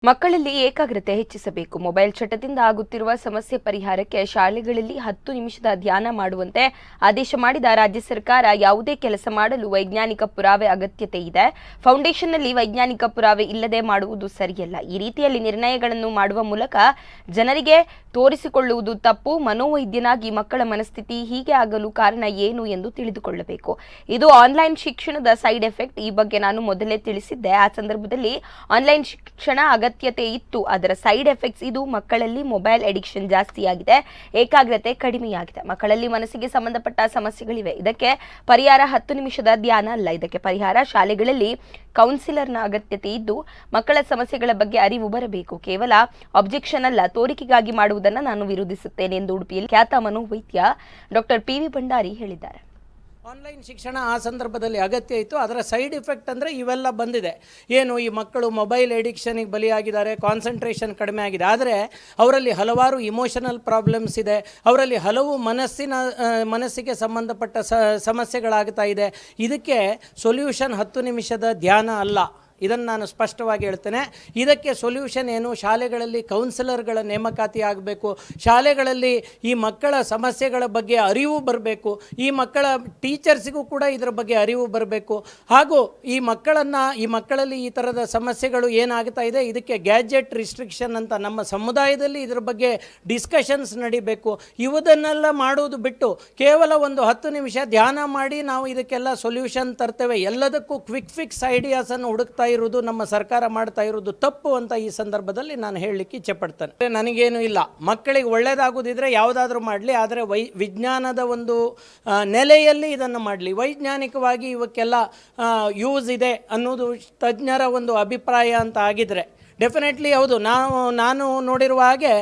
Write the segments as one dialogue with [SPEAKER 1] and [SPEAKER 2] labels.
[SPEAKER 1] ಮಕ್ಕಳಲ್ಲಿ ಏಕಾಗ್ರತೆ ಹೆಚ್ಚಿಸಬೇಕು. ಮೊಬೈಲ್ ಚಟದಿಂದ ಆಗುತ್ತಿರುವ ಸಮಸ್ಯೆ ಪರಿಹಾರಕ್ಕೆ ಶಾಲೆಗಳಲ್ಲಿ 10 ನಿಮಿಷದ ಧ್ಯಾನ ಮಾಡುವಂತೆ ಆದೇಶ ಮಾಡಿದ ರಾಜ್ಯ ಸರ್ಕಾರ, ಯಾವುದೇ ಕೆಲಸ ಮಾಡಲು ವೈಜ್ಞಾನಿಕ ಪುರಾವೆ ಅಗತ್ಯತೆ ಇದೆ. ಫೌಂಡೇಶನ್ನಲ್ಲಿ ವೈಜ್ಞಾನಿಕ ಪುರಾವೆ ಇಲ್ಲದೆ ಮಾಡುವುದು ಸರಿಯಲ್ಲ. ಈ ರೀತಿಯಲ್ಲಿ ನಿರ್ಣಯಗಳನ್ನು ಮಾಡುವ ಮೂಲಕ ಜನರಿಗೆ ತೋರಿಸಿಕೊಳ್ಳುವುದು ತಪ್ಪು. ಮನೋವೈದ್ಯನಾಗಿ ಮಕ್ಕಳ ಮನಸ್ಥಿತಿ ಹೀಗೆ ಆಗಲು ಕಾರಣ ಏನು ಎಂದು ತಿಳಿದುಕೊಳ್ಳಬೇಕು. ಇದು ಆನ್ಲೈನ್ ಶಿಕ್ಷಣದ ಸೈಡ್ ಎಫೆಕ್ಟ್. ಈ ಬಗ್ಗೆ ನಾನು ಮೊದಲೇ ತಿಳಿಸಿದ್ದೆ. ಆ ಸಂದರ್ಭದಲ್ಲಿ ಆನ್ಲೈನ್ ಶಿಕ್ಷಣ ಅಗತ್ಯತೆ ಇತ್ತು, ಅದರ ಸೈಡ್ ಎಫೆಕ್ಟ್ಸ್ ಇದು. ಮಕ್ಕಳಲ್ಲಿ ಮೊಬೈಲ್ ಅಡಿಕ್ಷನ್ ಜಾಸ್ತಿಯಾಗಿದೆ, ಏಕಾಗ್ರತೆ ಕಡಿಮೆಯಾಗಿದೆ. ಮಕ್ಕಳಲ್ಲಿ ಮನಸ್ಸಿಗೆ ಸಂಬಂಧಪಟ್ಟ ಸಮಸ್ಯೆಗಳಿವೆ. ಇದಕ್ಕೆ ಪರಿಹಾರ 10 ನಿಮಿಷದ ಧ್ಯಾನ ಅಲ್ಲ. ಇದಕ್ಕೆ ಪರಿಹಾರ ಶಾಲೆಗಳಲ್ಲಿ ಕೌನ್ಸಿಲರ್ನ ಅಗತ್ಯತೆ ಇದ್ದು, ಮಕ್ಕಳ ಸಮಸ್ಯೆಗಳ ಬಗ್ಗೆ ಅರಿವು ಬರಬೇಕು. ಕೇವಲ ಅಬ್ಜೆಕ್ಷನ್ ಅಲ್ಲ, ತೋರಿಕೆಗಾಗಿ ಮಾಡುವುದನ್ನು ನಾನು ವಿರೋಧಿಸುತ್ತೇನೆ ಎಂದು ಉಡುಪಿಯಲ್ಲಿ ಖ್ಯಾತ ಮನೋವೈದ್ಯ ಡಾಕ್ಟರ್ PV ಭಂಡಾರಿ ಹೇಳಿದ್ದಾರೆ.
[SPEAKER 2] ಆನ್ಲೈನ್ ಶಿಕ್ಷಣ ಆ ಸಂದರ್ಭದಲ್ಲಿ ಅಗತ್ಯ ಇತ್ತು. ಅದರ ಸೈಡ್ ಇಫೆಕ್ಟ್ ಅಂದರೆ ಇವೆಲ್ಲ ಬಂದಿದೆ. ಏನು, ಈ ಮಕ್ಕಳು ಮೊಬೈಲ್ ಎಡಿಕ್ಷನಿಗೆ ಬಲಿಯಾಗಿದ್ದಾರೆ, ಕಾನ್ಸಂಟ್ರೇಷನ್ ಕಡಿಮೆ ಆಗಿದೆ. ಆದರೆ ಅವರಲ್ಲಿ ಹಲವಾರು ಇಮೋಷನಲ್ ಪ್ರಾಬ್ಲಮ್ಸ್ ಇದೆ, ಅವರಲ್ಲಿ ಹಲವು ಮನಸ್ಸಿಗೆ ಸಂಬಂಧಪಟ್ಟ ಸಮಸ್ಯೆಗಳಾಗ್ತಾ ಇದೆ. ಇದಕ್ಕೆ ಸೊಲ್ಯೂಷನ್ 10 ನಿಮಿಷದ ಧ್ಯಾನ ಅಲ್ಲ. ಇದನ್ನು ನಾನು ಸ್ಪಷ್ಟವಾಗಿ ಹೇಳ್ತೇನೆ. ಇದಕ್ಕೆ ಸೊಲ್ಯೂಷನ್ ಏನು? ಶಾಲೆಗಳಲ್ಲಿ ಕೌನ್ಸಿಲರ್ಗಳ ನೇಮಕಾತಿ ಆಗಬೇಕು. ಶಾಲೆಗಳಲ್ಲಿ ಈ ಮಕ್ಕಳ ಸಮಸ್ಯೆಗಳ ಬಗ್ಗೆ ಅರಿವು ಬರಬೇಕು. ಈ ಮಕ್ಕಳ ಟೀಚರ್ಸಿಗೂ ಕೂಡ ಇದರ ಬಗ್ಗೆ ಅರಿವು ಬರಬೇಕು. ಹಾಗೂ ಈ ಮಕ್ಕಳಲ್ಲಿ ಈ ಥರದ ಸಮಸ್ಯೆಗಳು ಏನಾಗ್ತಾ ಇದೆ, ಇದಕ್ಕೆ ಗ್ಯಾಜೆಟ್ ರಿಸ್ಟ್ರಿಕ್ಷನ್ ಅಂತ ನಮ್ಮ ಸಮುದಾಯದಲ್ಲಿ ಇದರ ಬಗ್ಗೆ ಡಿಸ್ಕಷನ್ಸ್ ನಡಿಬೇಕು. ಇವುದನ್ನೆಲ್ಲ ಮಾಡುವುದು ಬಿಟ್ಟು ಕೇವಲ ಒಂದು 10 ನಿಮಿಷ ಧ್ಯಾನ ಮಾಡಿ ನಾವು ಇದಕ್ಕೆಲ್ಲ ಸೊಲ್ಯೂಷನ್ ತರ್ತೇವೆ, ಎಲ್ಲದಕ್ಕೂ ಕ್ವಿಕ್ ಫಿಕ್ಸ್ ಐಡಿಯಾಸನ್ನು ಹುಡುಕ್ತಾ ಇರುವುದು ನಮ್ಮ ಸರ್ಕಾರ ಮಾಡ್ತಾ ಇರುವುದು ತಪ್ಪು ಅಂತ ಈ ಸಂದರ್ಭದಲ್ಲಿ ನಾನು ಹೇಳಲಿಕ್ಕೆ ಇಚ್ಛೆಪಡ್ತೇನೆ. ನನಗೇನು ಇಲ್ಲ, ಮಕ್ಕಳಿಗೆ ಒಳ್ಳೆಯದಾಗೋದಿದ್ರೆ ಯಾವುದಾದ್ರೂ ಮಾಡಲಿ, ಆದರೆ ವಿಜ್ಞಾನದ ಒಂದು ನೆಲೆಯಲ್ಲಿ ಇದನ್ನು ಮಾಡಲಿ. ವೈಜ್ಞಾನಿಕವಾಗಿ ಇವಕ್ಕೆಲ್ಲ ಯೂಸ್ ಇದೆ ಅನ್ನೋದು ತಜ್ಞರ ಒಂದು ಅಭಿಪ್ರಾಯ ಅಂತ ಆಗಿದ್ರೆ ಡೆಫಿನೆಟ್ಲಿ ಹೌದು. ನಾನು ನೋಡಿರುವ ಹಾಗೆ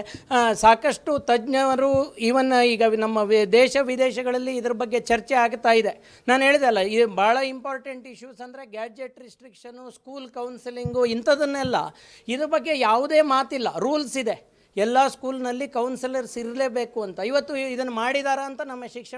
[SPEAKER 2] ಸಾಕಷ್ಟು ತಜ್ಞರು ಈವನ್ ಈಗ ನಮ್ಮ ದೇಶ ವಿದೇಶಗಳಲ್ಲಿ ಇದ್ರ ಬಗ್ಗೆ ಚರ್ಚೆ ಆಗ್ತಾ ಇದೆ. ನಾನು ಹೇಳಿದೆ ಅಲ್ಲ, ಇದು ಭಾಳ ಇಂಪಾರ್ಟೆಂಟ್ ಇಶ್ಯೂಸ್ ಅಂದರೆ ಗ್ಯಾಜೆಟ್ ರಿಸ್ಟ್ರಿಕ್ಷನು, ಸ್ಕೂಲ್ ಕೌನ್ಸಿಲಿಂಗು, ಇಂಥದನ್ನೆಲ್ಲ ಇದ್ರ ಬಗ್ಗೆ ಯಾವುದೇ ಮಾತಿಲ್ಲ. ರೂಲ್ಸ್ ಇದೆ, ಎಲ್ಲ ಸ್ಕೂಲ್ನಲ್ಲಿ ಕೌನ್ಸಿಲರ್ಸ್ ಇರಲೇಬೇಕು ಅಂತ. ಇವತ್ತು ಇದನ್ನು ಮಾಡಿದಾರ ಅಂತ ನಮ್ಮ ಶಿಕ್ಷಣ